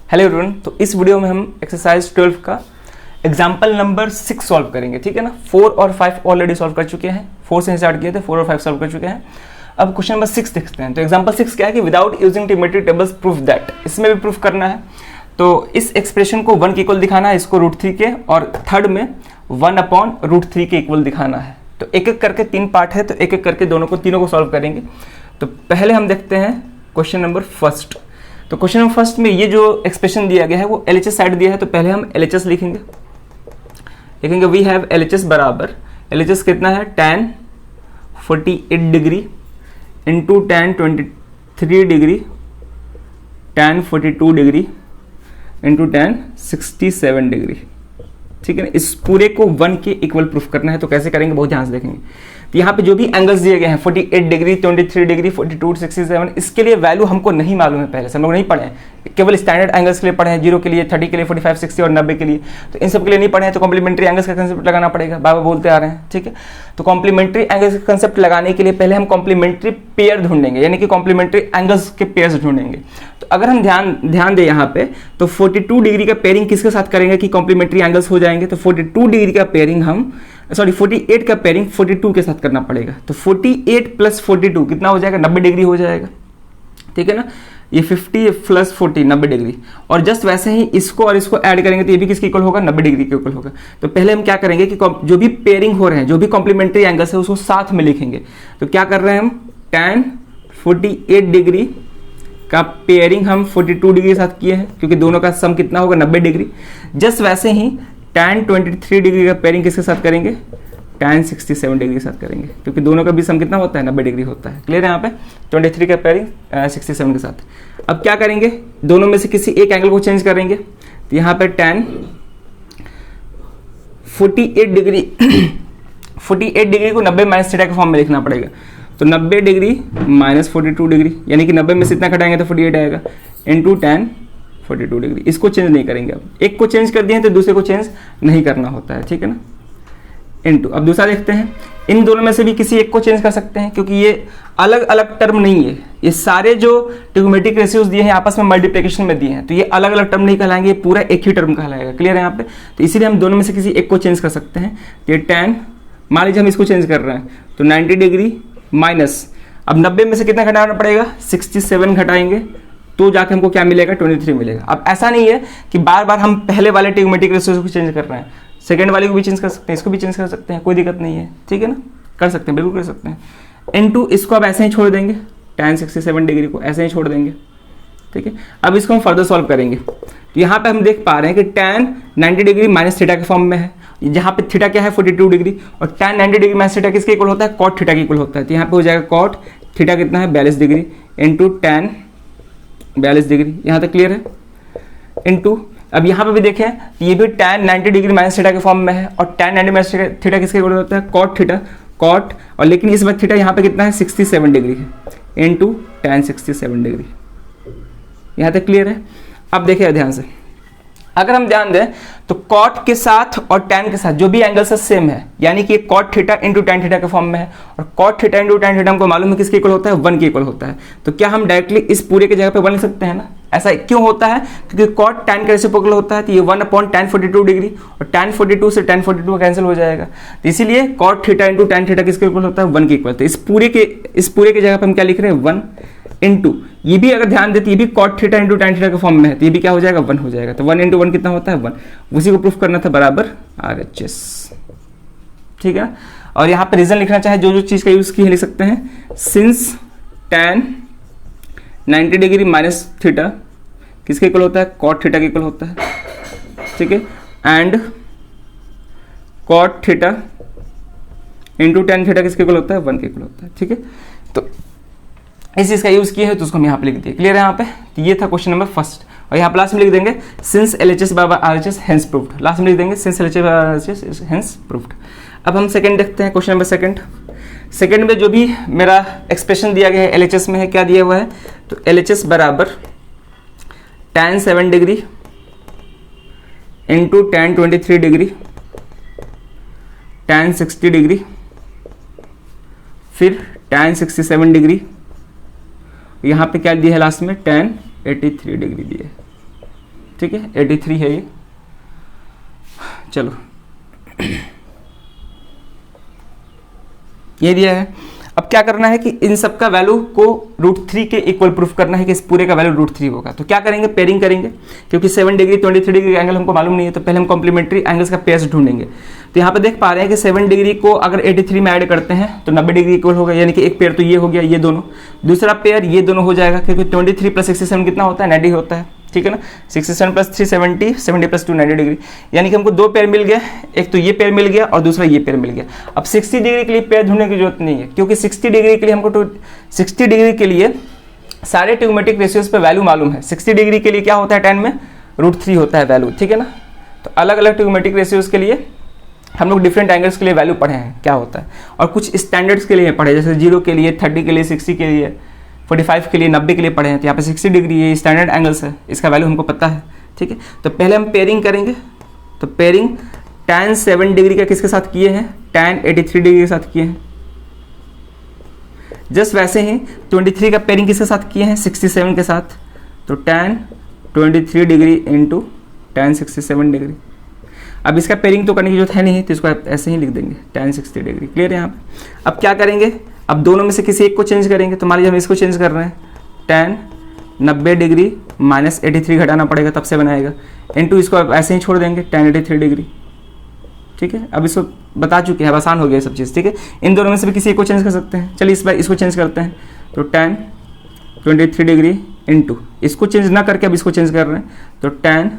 Hello everyone. तो इस video में हम एक्सरसाइज 12 का एग्जाम्पल नंबर 6 सॉल्व करेंगे, ठीक है ना। 4 और 5 ऑलरेडी सॉल्व कर चुके हैं, 4 से स्टार्ट किए थे, 4 और 5 सॉल्व कर चुके हैं। अब क्वेश्चन नंबर 6 देखते हैं। तो एग्जाम्पल 6 क्या है कि without using trigonometry tables proof that, इसमें भी प्रूफ करना है। तो इस एक्सप्रेशन को 1 के इक्वल दिखाना है, इसको √3 के, और थर्ड में 1/√3 के इक्वल दिखाना है। तो एक एक करके 3 पार्ट है, तो एक एक करके तीनों को सॉल्व करेंगे। तो पहले हम देखते हैं क्वेश्चन नंबर फर्स्ट। तो क्वेश्चन नंबर फर्स्ट में ये जो एक्सप्रेशन दिया गया है वो LHS साइड दिया है, तो पहले हम LHS लिखेंगे। वी हैव LHS बराबर, LHS कितना है, tan 48 degree into tan 23 degree tan 42 degree into tan 67 degree, ठीक है ना। इस पूरे को 1 के इक्वल प्रूफ करना है। तो कैसे करेंगे, बहुत ध्यान से देखेंगे। तो यहाँ पे जो भी एंगल्स दिए गए हैं 48 डिग्री, 23 डिग्री, 42, 67, इसके लिए वैल्यू हमको नहीं मालूम है, पहले से हम लोग नहीं पढ़े हैं, केवल स्टैंडर्ड एंगल्स के लिए पढ़े हैं, 0 के लिए, 30 के लिए, 45, 60 और 90 के लिए। तो इन सब के लिए नहीं पढ़े हैं, तो कॉम्प्लीमेंट्री एंगल्स का कंसेप्ट लगाना पड़ेगा, बाबा बोलते आ रहे हैं, ठीक है। तो कॉम्प्लीमेंट्री एंगल्स का कंसेप्ट लगाने के लिए पहले हम कॉम्प्लीमेंट्री पेयर ढूंढेंगे, यानी कि कॉम्प्लीमेंट्री एंगल्स के पेयर्स ढूंढेंगे। तो अगर हम ध्यान दें यहाँ पे, तो 42 डिग्री का पेयरिंग किसके साथ करेंगे कि कॉम्प्लीमेंट्री एंगल्स हो जाएंगे। तो 42 डिग्री का पेयरिंग 48 का पेयरिंग 42 के साथ करना पड़ेगा। तो 48 प्लस 42 कितना हो जाएगा, 90 डिग्री हो जाएगा, ठीक है ना। ये 50 प्लस 40 90 डिग्री, और जस्ट वैसे ही इसको और इसको ऐड करेंगे तो ये भी किसके इक्वल होगा, 90 डिग्री के इक्वल होगा। तो पहले हम क्या करेंगे कि जो भी पेयरिंग हो रहे हैं, जो भी कॉम्प्लीमेंट्री एंगल्स है उसको साथ में लिखेंगे। तो क्या कर रहे हैं हम, tan 48 डिग्री का पेयरिंग हम 42 डिग्री के साथ किए हैं, क्योंकि दोनों का सम कितना होगा, 90 डिग्री। जस्ट वैसे ही tan 23 डिग्री का पेयरिंग किसके साथ करेंगे, tan 67 डिग्री के साथ करेंगे, क्योंकि दोनों का भी सम कितना होता है, 90 डिग्री होता है। क्लियर है। यहाँ पे 23 का पेयरिंग 67 के साथ। अब क्या करेंगे, दोनों में से किसी एक एंगल को चेंज करेंगे। तो यहाँ पे tan 48 डिग्री 48 डिग्री को 90 माइनस थीटा के फॉर्म में लिखना पड़ेगा। तो 90 डिग्री माइनस 42 डिग्री, यानी कि 90 में से इतना घटाएंगे तो 48 आएगा, इंटू tan 42 डिग्री। इसको चेंज नहीं करेंगे, अब एक को चेंज कर दिए तो दूसरे को चेंज नहीं करना होता है, ठीक है ना। इंटू, अब दूसरा देखते हैं, इन दोनों में से भी किसी एक को चेंज कर सकते हैं, क्योंकि ये अलग अलग टर्म नहीं है। ये सारे जो ट्रिग्नोमेट्रिक रेशियोज दिए हैं आपस में मल्टीप्लिकेशन में दिए हैं, तो ये अलग अलग टर्म नहीं कहलाएंगे, ये पूरा एक ही टर्म कहलाएगा। क्लियर है यहाँ पे। तो इसीलिए हम दोनों में से किसी एक को चेंज कर सकते हैं। ये tan, मान लीजिए हम इसको चेंज कर रहे हैं, तो 90 डिग्री माइनस, अब 90 में से कितना घटाना पड़ेगा, 67 घटाएंगे तो जाके हमको क्या मिलेगा, 23 मिलेगा। अब ऐसा नहीं है कि बार बार हम पहले वाले ट्रिग्नोमेट्रिक रेशियोज को चेंज कर रहे हैं, सेकंड वाले को भी चेंज कर सकते हैं, इसको भी चेंज कर सकते हैं, कोई दिक्कत नहीं है, ठीक है ना, कर सकते हैं, बिल्कुल कर सकते हैं। इनटू इसको अब ऐसे ही छोड़ देंगे, tan 67 डिग्री को ऐसे ही छोड़ देंगे, ठीक है। अब इसको हम फर्दर सॉल्व करेंगे। तो यहाँ पे हम देख पा रहे हैं कि tan 90 डिग्री माइनस थीटा के फॉर्म में है, जहाँ पे थीटा क्या है 42 डिग्री, और tan 90 डिग्री माइनस थीटा किसके इक्वल होता है, cot थीटा के इक्वल होता है। तो यहाँ पे हो जाएगा cot थीटा कितना है, 42 डिग्री इंटू tan 42 डिग्री। यहाँ तक क्लियर है। इंटू, अब यहाँ पे भी देखें, ये भी tan 90 डिग्री माइनस थीटा के फॉर्म में है, और tan 90 माइनस थीटा किसके इक्वल होता है, cot थीटा, cot, और लेकिन इस बार थीटा यहाँ पे कितना है, 67 डिग्री है, इंटू tan 67 डिग्री। यहाँ तक क्लियर है। अब देखिए ध्यान से, अगर हम ध्यान दें तो cot के साथ और tan के साथ जो भी एंगल से सेम है, यानी कि cot theta into tan theta के फॉर्म में है, और cot theta into tan theta हमको मालूम है किसके इक्वल होता है, 1 के इक्वल होता है। तो क्या हम डायरेक्टली इस पूरे की जगह पे 1 लिख सकते हैं ना। ऐसा क्यों होता है, क्योंकि cot tan के रेसिप्रोकल होता है, तो ये 1/tan 42 डिग्री, और tan 42 से tan 42 कैंसिल हो जाएगा। तो इसीलिए cot theta into tan theta किसके इक्वल होता है, 1 के इक्वल। तो इस पूरे के जगह पे हम क्या लिख रहे हैं, 1 इंटू, ये भी अगर ध्यान देते ये भी cot theta into tan theta के फॉर्म में है, तो ये भी क्या हो जाएगा, 1 हो जाएगा। तो 1 इंटू 1 कितना होता है, 1। उसी को प्रूफ करना था, बराबर RHS, ठीक है। और यहाँ पे रीजन लिखना चाहे जो चीज का यूज की है लिख सकते हैं, since tan 90 degree minus theta किसके इक्वल होता है, cot थीटा के इक्वल होता है, ठीक है। And cot theta into tan theta किसके इक्वल होता है, 1 के इक्वल होता है, ठीक है। तो इस चीज का यूज किया है, तो उसको हम यहाँ पे लिख दिए। क्लियर है यहाँ पे। तो ये था क्वेश्चन नंबर फर्स्ट, और यहाँ पे लास्ट में लिख देंगे since LHS by RHS hence proved. Last में लिख देंगे since LHS by RHS hence proved. अब हम सेकंड देखते हैं, क्वेश्चन नंबर सेकंड में जो भी मेरा एक्सप्रेशन दिया गया है LHS में है, क्या दिया हुआ है, तो LHS बराबर tan 7 degree into tan 23 degree tan 60 degree, फिर tan 67 डिग्री, यहाँ पे क्या दिया है लास्ट में, tan 83 डिग्री दिए, ठीक है, 83 है ये। चलो ये दिया है। अब क्या करना है कि इन सब का वैल्यू को √3 के इक्वल प्रूफ करना है कि इस पूरे का वैल्यू √3 होगा। तो क्या करेंगे, पेयरिंग करेंगे, क्योंकि 7 डिग्री 23 डिग्री का एंगल हमको मालूम नहीं है, तो पहले हम कॉम्प्लीमेंट्री एंगल्स का पेयर्स ढूंढेंगे। तो यहाँ पे देख पा रहे हैं कि 7 डिग्री को अगर 83 में ऐड करते हैं तो 90 डिग्री इक्वल होगा, यानी कि एक पेयर तो ये हो गया, ये दोनों, दूसरा पेयर ये दोनों हो जाएगा, क्योंकि 23 + 67 कितना होता है, 90 होता है, ठीक है ना। 67 + 3 70, 70 + 2 90 डिग्री, यानी कि हमको दो पेयर मिल गया, एक तो ये पेयर मिल गया और दूसरा ये पेयर मिल गया। अब 60 डिग्री के लिए पेयर ढूंढने की जरूरत नहीं है, क्योंकि 60 डिग्री के लिए हमको 60 डिग्री के लिए सारे ट्यूमेटिक रेशियोज पे वैल्यू मालूम है। 60 डिग्री के लिए क्या होता है, tan में √3 होता है वैल्यू, ठीक है ना। तो अलग अलग ट्यूमेटिक रेशियोज के लिए हम लोग डिफरेंट एंगल्स के लिए वैल्यू पढ़े हैं क्या होता है, और कुछ स्टैंडर्ड्स के लिए पढ़े, जैसे 0 के लिए, 30 के लिए, 60 के लिए, 45 के लिए, 90 के लिए पढ़े हैं। तो यहाँ पे 60 डिग्री ये स्टैंडर्ड एंगल्स है, इसका वैल्यू हमको पता है, ठीक है। तो पहले हम पेयरिंग करेंगे। तो पेयरिंग tan 7 डिग्री का किसके साथ किए हैं, tan 83 डिग्री के साथ किए हैं। जस्ट वैसे ही 23 का पेयरिंग किसके साथ किए हैं, 67 के साथ। तो tan 23 degree into tan 67 degree. अब इसका पेयरिंग तो करने की जरूरत है नहीं, तो इसको ऐसे ही लिख देंगे tan 60 डिग्री। क्लियर है यहाँ पे। अब क्या करेंगे, अब दोनों में से किसी एक को चेंज करेंगे। तो मान लीजिए हम इसको चेंज कर रहे हैं, tan 90 डिग्री माइनस 83 घटाना पड़ेगा तब से बनाएगा, इंटू इसको अब ऐसे ही छोड़ देंगे tan 83 डिग्री, ठीक है। अब इसको बता चुके हैं, अब आसान हो गया सब चीज़, ठीक है। इन दोनों में से भी किसी एक को चेंज कर सकते हैं। चलिए इस बार इसको चेंज करते हैं। तो tan 23 डिग्री इंटू, इसको चेंज ना करके अब इसको चेंज कर रहे हैं, तो tan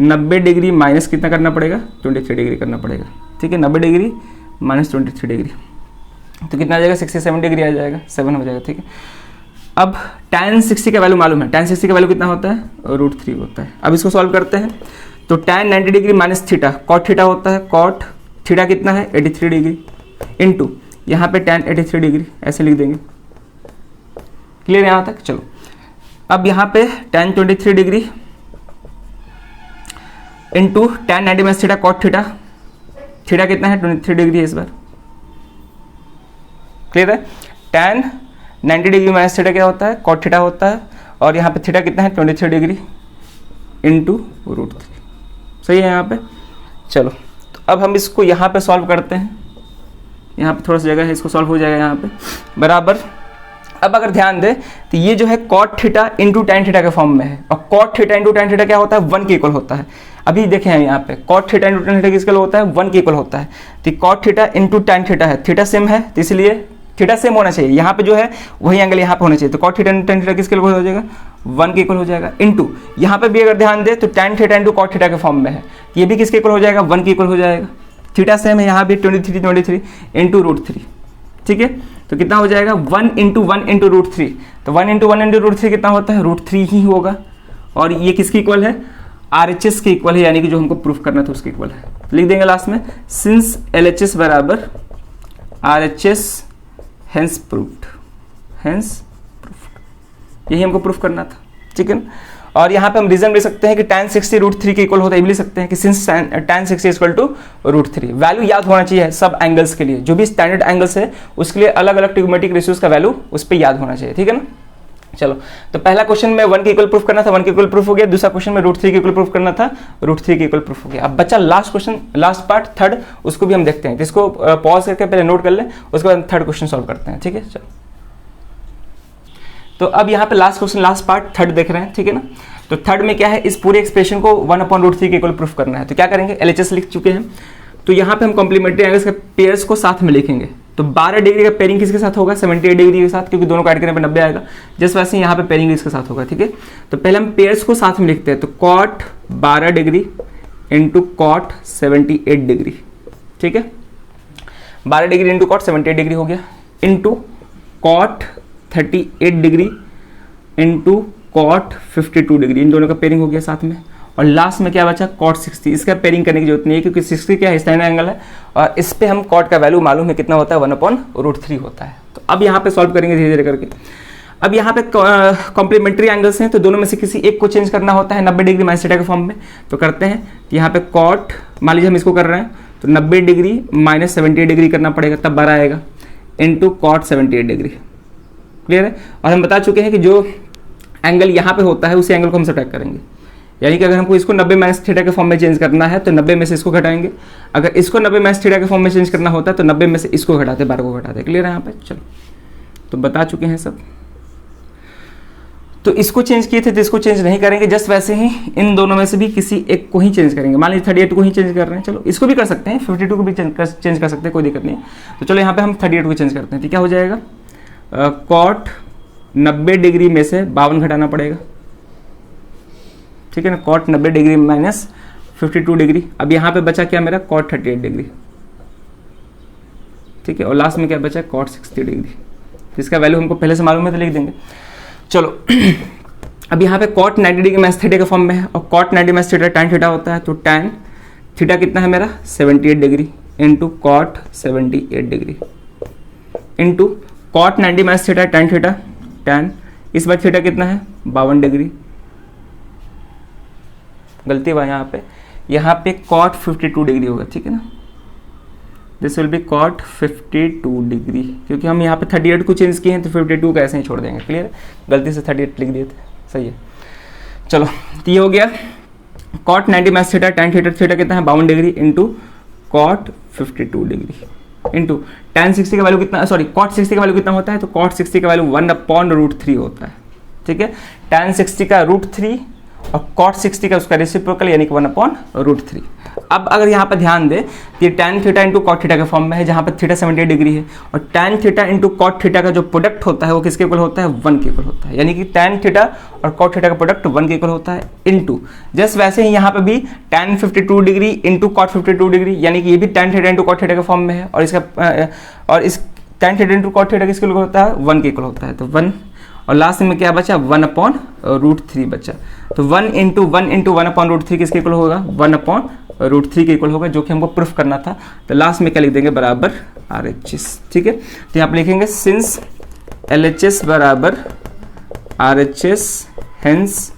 90 डिग्री माइनस कितना करना पड़ेगा, 23 डिग्री करना पड़ेगा, ठीक है। 90 डिग्री माइनस 23 डिग्री, तो कितना आ जाएगा, 67 डिग्री आ जाएगा, 7 हो जाएगा, ठीक है। अब tan 60 का वैल्यू मालूम है, tan 60 का वैल्यू कितना होता है, √3 होता है। अब इसको सॉल्व करते हैं। तो tan 90 degree minus theta, cot theta होता है, cot थीटा कितना है, 83 डिग्री, इंटू यहाँ पे tan 83 डिग्री, ऐसे लिख देंगे। क्लियर यहाँ तक। चलो अब यहाँ पे tan 23 degree into tan 90 minus theta, cot theta, theta कितना है, 23 डिग्री है इस बार। क्लियर है। tan 90 डिग्री माइनस थीटा क्या होता है, cot थीटा होता है, और यहाँ पे थीटा कितना है, 23 डिग्री इंटू √3। सही है यहाँ पे। चलो तो अब हम इसको यहाँ पे सॉल्व करते हैं। यहाँ पे थोड़ा सा जगह है, इसको सॉल्व हो जाएगा यहाँ पे बराबर। अब अगर ध्यान दें तो ये जो है cot theta into tan theta के फॉर्म में है, और cot theta into tan theta क्या होता है, 1 के इक्वल होता है। अभी देखें यहाँ पे cot theta into tan theta किसके होता है, 1 के इक्वल होता है। तो cot theta into tan theta है, थीटा सेम है, तो इसलिए थीटा सेम होना चाहिए, यहाँ पे जो है वही एंगल यहाँ पे होना चाहिए। तो cot theta into tan theta किसके इक्वल हो जाएगा, 1 के इक्वल हो जाएगा। इंटू यहाँ पे भी अगर ध्यान दे तो tan theta into cot theta के फॉर्म में है, ये भी किसके इक्वल हो जाएगा, 1 के इक्वल हो जाएगा। थीटा सेम है, यहाँ भी 23 इंटू √3, ठीक है। तो कितना हो जाएगा, 1 इंटू 1 इंटू √3। तो 1 इंटू 1 इंटू √3 कितना होता है, √3 ही होगा, और ये किसके इक्वल है, RHS के इक्वल है, यानी कि जो हमको प्रूफ करना था उसके इक्वल है। लिख देंगे लास्ट में, सिंस LHS बराबर RHS hence proofed, hence proofed, यही हमको प्रूफ करना था, ठीक है ना। और यहाँ पे हम रीजन ले सकते हैं कि tan 60 √3 के इक्वल होता है, ये भी ले सकते हैं कि since tan 60 equal to √3। Value याद होना चाहिए सब एंगल्स के लिए, जो भी स्टैंडर्ड एंगल्स है उसके लिए अलग अलग ट्रिग्मेटिक रेशियोज का वैल्यू उस पर याद होना चाहिए, ठीक है ना। चलो तो पहला क्वेश्चन में 1 के इक्वल प्रूफ करना था, 1 के इक्वल प्रूफ हो गया। दूसरा क्वेश्चन में √3 के इक्वल प्रूफ करना था, √3 के इक्वल प्रूफ हो गया। अब बच्चा last question, last part third, उसको भी हम देखते हैं। तो इसको पॉज करके पहले नोट कर ले, उसके बाद थर्ड क्वेश्चन सॉल्व करते हैं, ठीक है। चलो तो अब यहाँ पे last question, last part third देख रहे हैं, ठीक है ना। तो थर्ड में क्या है, इस पूरे एक्सप्रेशन को 1/√3 के इक्वल प्रूफ करना है। तो क्या करेंगे, LHS लिख चुके हैं, तो यहाँ पे हम कॉम्प्लीमेंट्री एंगल्स के पेयर्स को साथ में लिखेंगे। तो 12 डिग्री का पेयरिंग किसके साथ होगा, 78 डिग्री के साथ, क्योंकि दोनों का ऐड करने पर 90 आएगा। जस्ट वैसे यहाँ पे पेयरिंग इसके साथ होगा, ठीक है। तो पहले हम पेयर्स को साथ में लिखते हैं। तो cot 12 degree into cot 78 degree, ठीक है। 12 डिग्री इंटू cot 78 डिग्री हो गया, into cot 38 degree into cot 52 degree, इन दोनों का पेयरिंग हो गया साथ में। और लास्ट में क्या बचा, cot 60, इसका पेयरिंग करने की जरूरत नहीं है, क्योंकि 60 क्या है, स्टैंडर्ड एंगल है, और इस पे हम cot का वैल्यू मालूम है कितना होता है, 1/√3 होता है। तो अब यहाँ पे सॉल्व करेंगे धीरे धीरे करके। अब यहाँ पे कॉम्प्लीमेंट्री एंगल्स हैं, तो दोनों में से किसी एक को चेंज करना होता है 90 डिग्री माइनस थीटा के फॉर्म में। तो करते हैं, तो यहाँ पे cot, मान लीजिए हम इसको कर रहे हैं, तो 90 डिग्री माइनस 78 डिग्री करना पड़ेगा, तब 12 आएगा, इंटू cot 78 डिग्री। क्लियर है। और हम बता चुके हैं कि जो एंगल यहाँ पे होता है उसी एंगल को हम सब्ट्रैक्ट करेंगे। यानी कि अगर हमको इसको 90 माइनस थीटा के फॉर्म में चेंज करना है तो 90 में से इसको घटाएंगे, अगर इसको 90 माइनस थीटा के फॉर्म में चेंज करना होता है तो 90 में से इसको घटाते, 12 को घटाते। क्लियर है यहाँ पे? चलो तो बता चुके हैं सब। तो इसको चेंज किए थे तो इसको चेंज नहीं करेंगे, जस्ट वैसे ही इन दोनों में से भी किसी एक को ही चेंज करेंगे। मान लीजिए 38 को ही चेंज कर रहे हैं, चलो इसको भी कर सकते हैं, 52 को भी चेंज कर सकते हैं, कोई दिक्कत नहीं है। तो चलो यहाँ पे हम 38 को चेंज करते हैं, तो क्या हो जाएगा, कॉट 90 डिग्री में से 52 घटाना पड़ेगा, ठीक है ना। Cot 90 degree minus 52 degree. अब यहाँ पे बचा क्या मेरा, कॉट 38 डिग्री, ठीक है। और लास्ट में क्या बचा, कॉट 60 डिग्री। इसका वैल्यू हमको पहले से मालूम है तो लिख देंगे। चलो अब यहाँ पे कॉट 90 डिग्री माइनस थीटा के फॉर्म में है, और cot 90 minus theta tan theta होता है, तो tan थीटा कितना है मेरा 78 degree into cot 78 degree into cot 90 minus theta tan theta, tan इस बार थीटा कितना है 52 डिग्री, गलती हुआ यहाँ पे कॉट 52 डिग्री होगा, ठीक है ना। This will be cot 52 degree, क्योंकि हम यहाँ पे 38 को चेंज किए हैं तो 52 को ऐसे ही छोड़ देंगे। क्लियर है, गलती से 38 लिख दिए थे, सही है। चलो तो ये हो गया cot 90 minus theta tan theta, theta कितना है 52 degree into cot 52 degree into tan 60 का वैल्यू कितना, सॉरी कॉट 60 का वैल्यू कितना होता है, तो कॉट 60 का वैल्यू 1/√3 होता है, ठीक है। tan 60 का √3 और cot 60 का उसका रेसिप्रोकल यानी कि 1/√3। अब अगर यहाँ पर ध्यान दें कि tan theta into cot theta के फॉर्म में है, जहाँ पर थीटा 78 डिग्री है, और tan theta into cot theta का जो प्रोडक्ट होता है वो किसके इक्वल होता है, 1 के इक्वल होता है। यानी कि tan थीटा और कॉट थीटा का प्रोडक्ट 1 के इक्वल होता है इंटू, जस्ट वैसे ही यहाँ पे भी tan 52 degree into cot 52 degree, यानी कि ये भी tan theta into cot theta के फॉर्म में है, और इसका और इस tan theta into cot theta किसके इक्वल होता है, 1 के इक्वल होता है, तो 1। और लास्ट में क्या बचा, 1/√3 बचा, तो 1 इंटू 1/√3 किसके इक्वल होगा, 1/√3 के इक्वल होगा, जो कि हमको प्रूफ करना था। तो लास्ट में क्या लिख देंगे, बराबर RHS, ठीक है। तो यहाँ पे लिखेंगे सिंस LHS बराबर RHS हेंस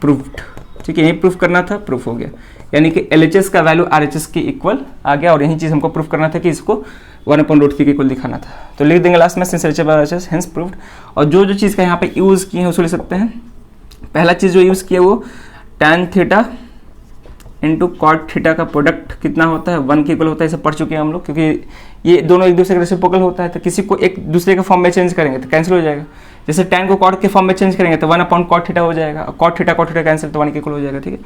प्रूफ्ड, ठीक है। यही प्रूफ करना था, प्रूफ हो गया, यानी कि LHS का वैल्यू RHS के इक्वल आ गया, और यही चीज़ हमको प्रूफ करना था कि इसको 1/√3 के इक्वल दिखाना था। तो लिख देंगे लास्ट में सिंस LHS हेंस प्रूफ्ड। और जो जो चीज़ का यहाँ पे यूज़ किए हैं उसको लिख सकते हैं। पहला चीज़ जो यूज़ किया वो tan theta into cot theta का प्रोडक्ट कितना होता है, 1 के इक्वल होता है, इसे पढ़ चुके हैं हम लोग, क्योंकि ये दोनों एक दूसरे के रेसिप्रोकल होता है। तो किसी को एक दूसरे के फॉर्म में चेंज करेंगे तो कैंसिल हो जाएगा, जैसे tan को कॉट के फॉर्म में चेंज करेंगे तो 1/cot थीटा हो जाएगा, कॉट थीटा कैंसिल तो 1 के इक्वल हो जाएगा, ठीक है।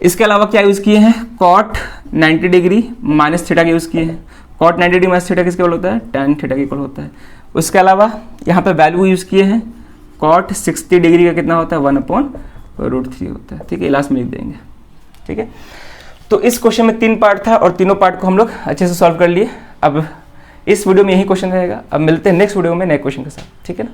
इसके अलावा क्या यूज़ किए हैं, कॉट 90 डिग्री माइनस थीटा का यूज़ किए हैं। कॉट 90 डिग्री माइनस थीटा किसके इक्वल होता है, tan थीटा के इक्वल होता है। उसके अलावा यहाँ पे वैल्यू यूज़ किए हैं, कॉट 60 डिग्री का कितना होता है, 1/√3 होता है, ठीक है। लास्ट में लिख देंगे, ठीक है। तो इस क्वेश्चन में 3 पार्ट था और तीनों पार्ट को हम लोग अच्छे से सॉल्व कर लिए। अब इस वीडियो में यही क्वेश्चन रहेगा। अब मिलते हैं नेक्स्ट वीडियो में नए क्वेश्चन के साथ, ठीक है ना।